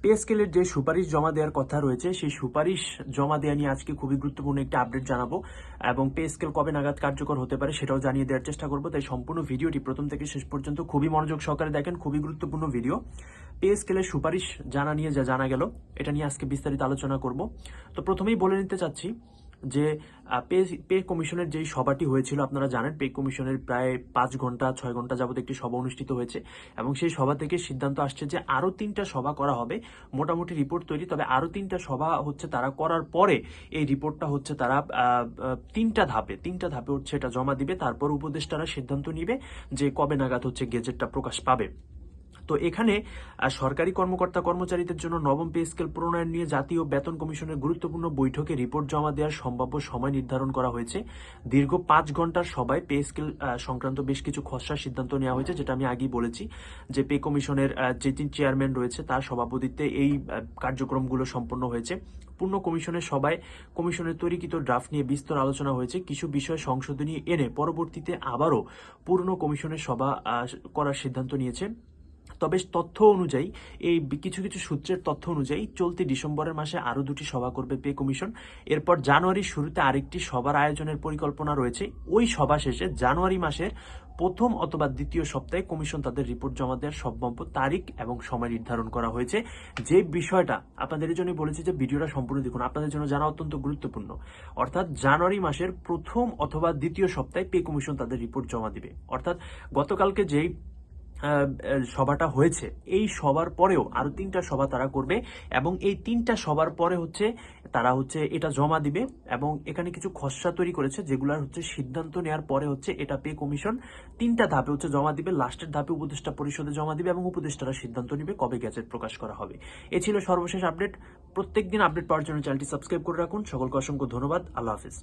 Pay স্কেলের যে সুপারিশ জমা দেওয়ার কথা রয়েছে সেই সুপারিশ জমা দেওয়া নিয়ে আজকে খুবই গুরুত্বপূর্ণ একটি আপডেট জানাবো এবং পে স্কেল কবে নাগাদ কার্যকর হতে পারে সেটাও জানিয়ে দেওয়ার চেষ্টা করবো। তাই সম্পূর্ণ ভিডিওটি প্রথম থেকে শেষ পর্যন্ত খুবই মনোযোগ সহকারে দেখেন, খুবই গুরুত্বপূর্ণ ভিডিও। পে স্কেলের সুপারিশ জানা নিয়ে যা জানা গেল এটা নিয়ে আজকে বিস্তারিত আলোচনা করব। তো প্রথমেই বলে নিতে চাচ্ছি যে পে কমিশনের যেই সভাটি হয়েছিল, আপনারা জানেন পে কমিশনের প্রায় 5-6 ঘন্টা যাবত একটি সভা অনুষ্ঠিত হয়েছে এবং সেই সভা থেকে সিদ্ধান্ত আসছে যে আরো 3টা সভা করা হবে। মোটামুটি রিপোর্ট তৈরি, তবে আরো 3টা সভা হচ্ছে তারা করার পরে এই রিপোর্টটা হচ্ছে তারা 3টা ধাপে হচ্ছে এটা জমা দিবে। তারপর উপদেষ্টারা সিদ্ধান্ত নিবে যে কবে নাগাদ হচ্ছে গেজেটটা প্রকাশ পাবে। তো এখানে সরকারি কর্মকর্তা কর্মচারীদের জন্য নবম পে স্কেল প্রণয়ন নিয়ে জাতীয় বেতন কমিশনের গুরুত্বপূর্ণ বৈঠকে রিপোর্ট জমা দেওয়ার সম্ভাব্য সময় নির্ধারণ করা হয়েছে। দীর্ঘ 5 ঘন্টার সভায় পে স্কেল সংক্রান্ত বেশ কিছু খসড়া সিদ্ধান্ত নেওয়া হয়েছে, যেটা আমি আগেই বলেছি যে পে কমিশনের যে 3 চেয়ারম্যান রয়েছে তার সভাপতিত্বে এই কার্যক্রমগুলো সম্পন্ন হয়েছে। পূর্ণ কমিশনের সভায় কমিশনের তৈরিকৃত ড্রাফট নিয়ে বিস্তর আলোচনা হয়েছে। কিছু বিষয় সংশোধনী এনে পরবর্তীতে আবারও পূর্ণ কমিশনের সভা করার সিদ্ধান্ত নিয়েছে। তবে তথ্য অনুযায়ী এই কিছু কিছু সূত্রের তথ্য অনুযায়ী চলতি ডিসেম্বরের মাসে আরো 2টি সভা করবে পে কমিশন। এরপর জানুয়ারির শুরুতে আরেকটি সভার আয়োজনের পরিকল্পনা রয়েছে। ওই সভা শেষে জানুয়ারি মাসের প্রথম অথবা দ্বিতীয় সপ্তাহে কমিশন তাদের রিপোর্ট জমা দেওয়ার সম্ভাব্য তারিখ এবং সময় নির্ধারণ করা হয়েছে। যে বিষয়টা আপনাদের জন্য বলেছি যে ভিডিওটা সম্পূর্ণ দেখুন, আপনাদের জন্য জানা অত্যন্ত গুরুত্বপূর্ণ। অর্থাৎ জানুয়ারি মাসের প্রথম অথবা দ্বিতীয় সপ্তাহে পে কমিশন তাদের রিপোর্ট জমা দিবে। অর্থাৎ গতকালকে যেই সভাটা হয়েছে এই সভার পরেও আরো 3টা সভা তারা করবে এবং এই 3টা সভার পরে হচ্ছে তারা হচ্ছে এটা জমা দিবে এবং এখানে কিছু খসড়া তৈরি করেছে যেগুলোর হচ্ছে সিদ্ধান্ত নেওয়ার পরে হচ্ছে এটা পে কমিশন 3টা ধাপে হচ্ছে জমা দিবে। লাস্টের ধাপে উপদেষ্টা পরিষদে জমা দিবে এবং উপদেষ্টারা সিদ্ধান্ত নিবে কবে গ্যাজেট প্রকাশ করা হবে। এ ছিল সর্বশেষ আপডেট। প্রত্যেকদিন আপডেট পাওয়ার জন্য চ্যানেলটি সাবস্ক্রাইব করে রাখুন। সকলকে অসংখ্য ধন্যবাদ। আল্লাহ হাফিজ।